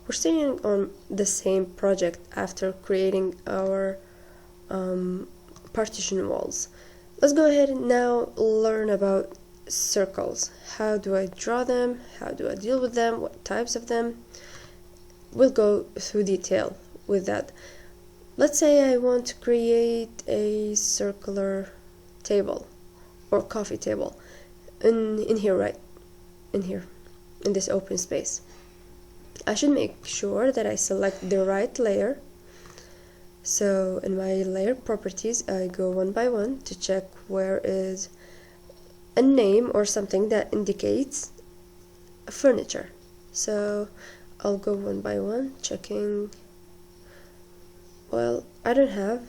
we're staying on the same project after creating our partition walls. Let's go ahead and now learn about circles. How do I draw them? How do I deal with them? What types of them? We'll go through detail with that. Let's say I want to create a circular table or coffee table in here, right? In here, in this open space. I should make sure that I select the right layer. So in my layer properties, I go one by one to check where is a name or something that indicates a furniture. So I'll go one by one, checking. Well, I don't have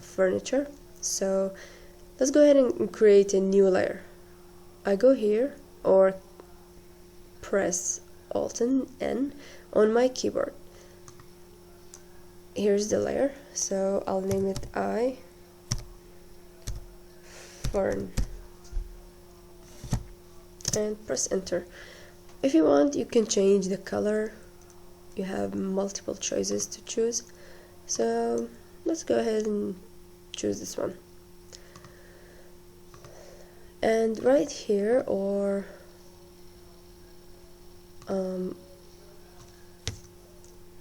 furniture, so let's go ahead and create a new layer. I go here or press Alt and N on my keyboard. Here's the layer, so I'll name it Fern and press enter. If you want, you can change the color. You have multiple choices to choose, so let's go ahead and choose this one. And right here, or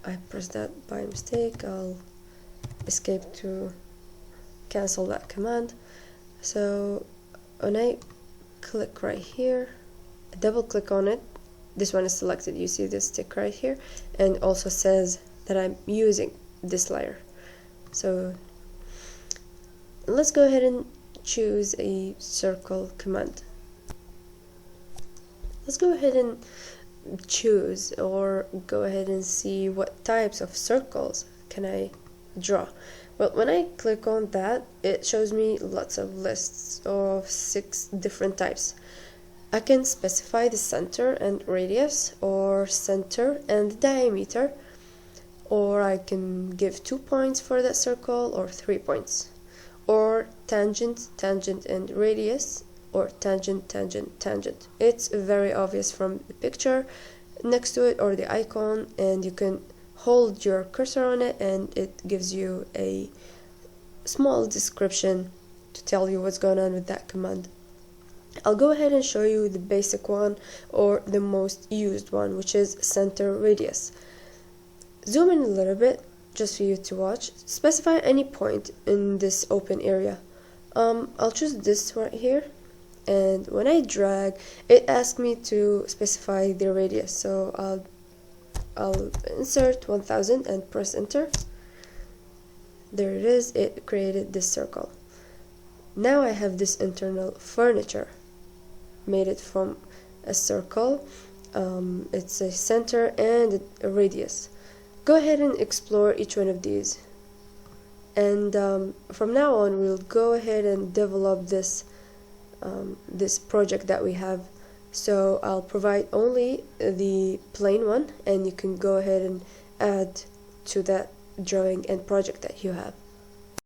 I pressed that by mistake. I'll escape to cancel that command. So when I click right here, double click on it, this one is selected. You see this tick right here, and also says that I'm using this layer. So let's go ahead and choose a circle command. Let's go ahead and choose or go ahead and see what types of circles can I draw. Well, when I click on that, it shows me lots of lists of 6 different types. I can specify the center and radius, or center and diameter, or I can give 2 points for that circle or 3 points, or tangent, tangent and radius, or tangent, tangent, tangent. It's very obvious from the picture next to it or the icon, and you can hold your cursor on it and it gives you a small description to tell you what's going on with that command. I'll go ahead and show you the basic one, or the most used one, which is center radius. Zoom in a little bit just for you to watch. Specify any point in this open area. I'll choose this right here, and when I drag, it asks me to specify the radius, so I'll insert 1000 and press enter. There it is. It created this circle. Now I have this internal furniture, made it from a circle. It's a center and a radius. Go ahead and explore each one of these, and from now on we'll go ahead and develop this this project that we have. So I'll provide only the plain one, and you can go ahead and add to that drawing and project that you have.